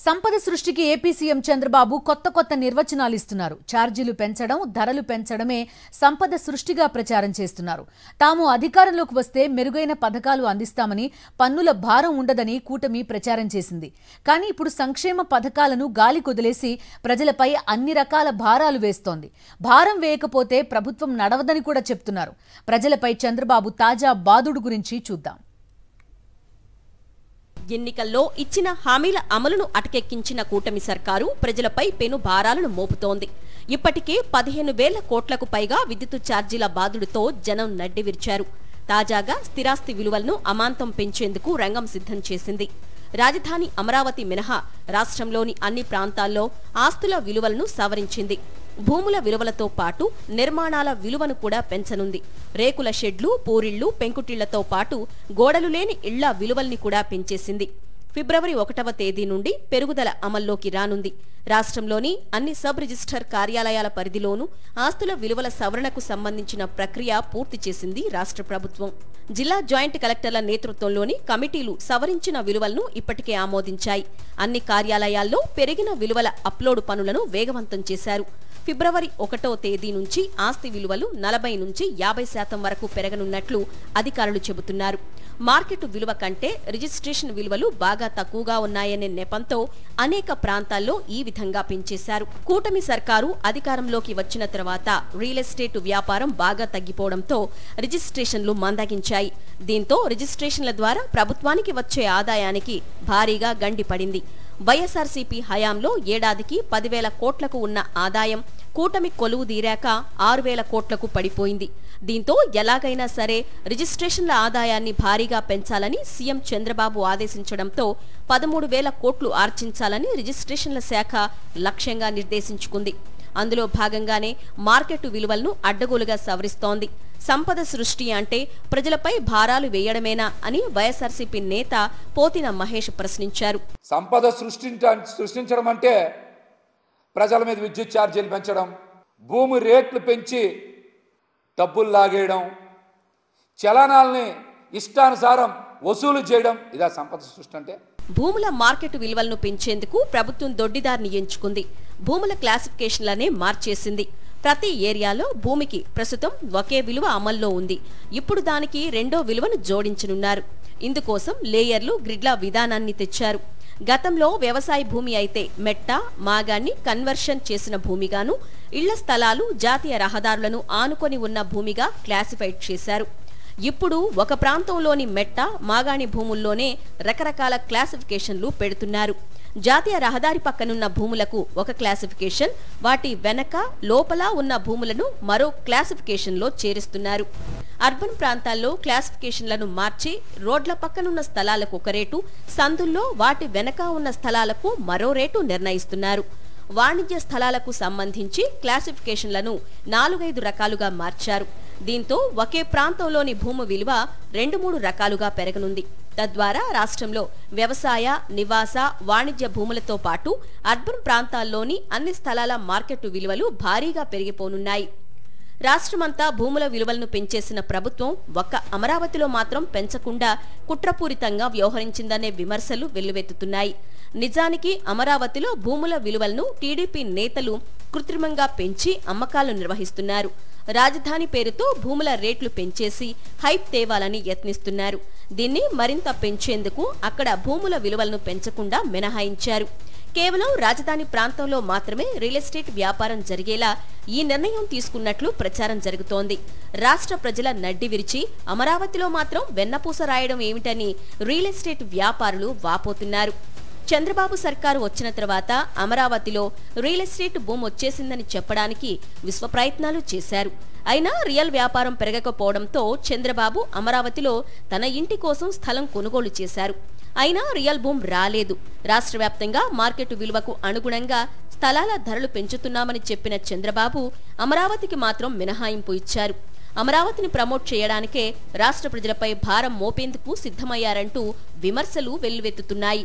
సంపద సృష్టికి AP CM Chandrababu కొత్త నిర్వచనాలు ఇస్తున్నారు. ఛార్జీలు పెంచడం, ధరలు పెంచడమే సంపద సృష్టిగా ప్రచారం చేస్తున్నారు. తాము అధికారంలోకి వస్తే మెరుగైన పథకాలు అందిస్తామని, పన్నుల భారం ఉండదని కూటమి ప్రచారం చేసింది. కానీ ఇప్పుడు సంక్షేమ పథకాలను గాలి కొదిలేసి ప్రజలపై అన్ని రకాల భారాలు వేస్తోంది. భారం వేయకపోతే ప్రభుత్వం నడవదని కూడా చెప్తున్నారు. ప్రజలపై చంద్రబాబు తాజా బాదుడు గురించి చూద్దాం. ఎన్నికల్లో ఇచ్చిన హామీల అమలును అటకెక్కించిన కూటమి సర్కారు ప్రజలపై పెను భారాలను మోపుతోంది. ఇప్పటికే 15,000 కోట్లకు పైగా విద్యుత్ ఛార్జీల బాదుడుతో జనం నడ్డివిర్చారు. తాజాగా స్థిరాస్తి విలువలను అమాంతం పెంచేందుకు రంగం సిద్ధం చేసింది. రాజధాని అమరావతి మినహా రాష్ట్రంలోని అన్ని ప్రాంతాల్లో ఆస్తుల విలువలను సవరించింది. భూముల విలువలతో పాటు నిర్మాణాల విలువను కూడా పెంచనుంది. రేకుల షెడ్లు, పూరిళ్లు, పెంకుటిళ్లతో పాటు గోడలు లేని ఇళ్ల విలువల్ని కూడా పెంచేసింది. ఫిబ్రవరి 1వ తేదీ నుండి పెరుగుదల అమల్లోకి రానుంది. రాష్ట్రంలోని అన్ని సబ్ రిజిస్టర్ కార్యాలయాల పరిధిలోనూ ఆస్తుల విలువల సవరణకు సంబంధించిన ప్రక్రియ పూర్తి చేసింది రాష్ట్ర ప్రభుత్వం. జిల్లా జాయింట్ కలెక్టర్ల నేతృత్వంలోని కమిటీలు సవరించిన విలువలను ఇప్పటికే ఆమోదించాయి. అన్ని కార్యాలయాల్లో పెరిగిన విలువల అప్లోడ్ పనులను వేగవంతం చేశారు. ఫిబ్రవరి 1వ తేదీ నుంచి ఆస్తి విలువలు 40 నుంచి 50% వరకు పెరగనున్నట్లు అధికారులు చెబుతున్నారు. మార్కెట్ విలువ కంటే రిజిస్ట్రేషన్ విలువలు బాగా తక్కువగా ఉన్నాయనే నెపంతో అనేక ప్రాంతాల్లో ఈ విధంగా పెంచేశారు. కూటమి సర్కారు అధికారంలోకి వచ్చిన తర్వాత రియల్ ఎస్టేట్ వ్యాపారం బాగా తగ్గిపోవడంతో రిజిస్ట్రేషన్లు మందగించాయి. దీంతో రిజిస్ట్రేషన్ల ద్వారా ప్రభుత్వానికి వచ్చే ఆదాయానికి భారీగా గండి పడింది. వైఎస్ఆర్సీపీ హయాంలో ఏడాదికి 10,000 కోట్లకు ఉన్న ఆదాయం కూటమి కొలువు తీరాక 6,000 కోట్లకు పడిపోయింది. దీంతో ఎలాగైనా సరే రిజిస్ట్రేషన్ల ఆదాయాన్ని భారీగా పెంచాలని సీఎం చంద్రబాబు ఆదేశించడంతో 13,000 కోట్లు ఆర్జించాలని రిజిస్ట్రేషన్ల శాఖ లక్ష్యంగా నిర్దేశించుకుంది. అందులో భాగంగానే మార్కెట్ విలువలను అడ్డగోలుగా సవరిస్తోంది. సంపద సృష్టి అంటే ప్రజలపై భారాలు వేయడమేనా అని వైఎస్ఆర్సీపీ నేత పోతిన మహేష్ ప్రశ్నించారు. సంపద సృష్టించడం అంటే ప్రజల మీద విద్యుత్ ఛార్జీలు పెంచడం, భూమి రేట్లు పెంచి డబ్బులు లాగేయడం, చలనాల్ని ఇష్టానుసారం వసూలు చేయడం, ఇదా సంపద సృష్టి అంటే? భూముల మార్కెట్ విలువలను పెంచేందుకు ప్రభుత్వం దొడ్డిదారిని ఎంచుకుంది. భూముల క్లాసిఫికేషన్లనే మార్చేసింది. ప్రతి ఏరియాలో భూమికి ప్రస్తుతం ఒకే విలువ అమల్లో ఉంది. ఇప్పుడు దానికి రెండో విలువను జోడించనున్నారు. ఇందుకోసం లేయర్లు, గ్రిడ్ల విధానాన్ని తెచ్చారు. గతంలో వ్యవసాయ భూమి అయితే మెట్ట, మాగాన్ని కన్వర్షన్ చేసిన భూమిగాను, ఇళ్ల స్థలాలు, జాతీయ రహదారులను ఆనుకొని ఉన్న భూమిగా క్లాసిఫైడ్ చేశారు. ఇప్పుడు ఒక ప్రాంతంలోని మెట్ట, మాగాణి భూముల్లోనే రకరకాల క్లాసిఫికేషన్లు పెడుతున్నారు. జాతీయ రహదారి పక్కనున్న భూములకు ఒక క్లాసిఫికేషన్, వాటి వెనక, లోపల ఉన్న భూములను మరో క్లాసిఫికేషన్లో చేరుస్తున్నారు. అర్బన్ ప్రాంతాల్లో క్లాసిఫికేషన్లను మార్చి రోడ్ల పక్కనున్న స్థలాలకు ఒక రేటు, సందుల్లో వాటి వెనక ఉన్న స్థలాలకు మరో రేటు నిర్ణయిస్తున్నారు. వాణిజ్య స్థలాలకు సంబంధించి క్లాసిఫికేషన్లను 4-5 రకాలుగా మార్చారు. దీంతో ఒకే ప్రాంతంలోని భూమి విలువ 2-3 రకాలుగా పెరగనుంది. తద్వారా రాష్ట్రంలో వ్యవసాయ, నివాస, వాణిజ్య భూములతో పాటు అర్బన్ ప్రాంతాల్లోని అన్ని స్థలాల మార్కెట్ విలువలు భారీగా పెరిగిపోనున్నాయి. రాష్ట్రమంతా భూముల విలువలను పెంచేసిన ప్రభుత్వం ఒక్క అమరావతిలో మాత్రం పెంచకుండా కుట్రపూరితంగా వ్యవహరించిందనే విమర్శలు వెల్లువెత్తుతున్నాయి. నిజానికి అమరావతిలో భూముల విలువలను టీడీపీ నేతలు కృత్రిమంగా పెంచి అమ్మకాలు నిర్వహిస్తున్నారు. రాజధాని పేరుతో భూముల రేట్లు పెంచేసి హైప్ తేవాలని యత్నిస్తున్నారు. దీన్ని మరింత పెంచేందుకు అక్కడ భూముల విలువలను పెంచకుండా మినహాయించారు. కేవలం రాజధాని ప్రాంతంలో మాత్రమే రియల్ ఎస్టేట్ వ్యాపారం జరిగేలా ఈ నిర్ణయం తీసుకున్నట్లు ప్రచారం జరుగుతోంది. రాష్ట్ర ప్రజల నడ్డి విరిచి అమరావతిలో మాత్రం వెన్నపూస రాయడం ఏమిటని రియల్ ఎస్టేట్ వ్యాపారులు వాపోతున్నారు. చంద్రబాబు సర్కారు వచ్చిన తర్వాత అమరావతిలో రియల్ ఎస్టేట్ బూమ్ వచ్చేసిందని చెప్పడానికి విశ్వ ప్రయత్నాలు చేశారు. అయినా రియల్ వ్యాపారం పెరగకపోవడంతో చంద్రబాబు అమరావతిలో తన ఇంటి కోసం స్థలం కొనుగోలు చేశారు. అయినా రియల్ బూమ్ రాలేదు. రాష్ట్ర వ్యాప్తంగా మార్కెట్ విలువకు అనుగుణంగా స్థలాల ధరలు పెంచుతున్నామని చెప్పిన చంద్రబాబు అమరావతికి మాత్రం మినహాయింపు ఇచ్చారు. అమరావతిని ప్రమోట్ చేయడానికే రాష్ట్ర ప్రజలపై భారం మోపేందుకు సిద్ధమయ్యారంటూ విమర్శలు వెల్లువెత్తుతున్నాయి.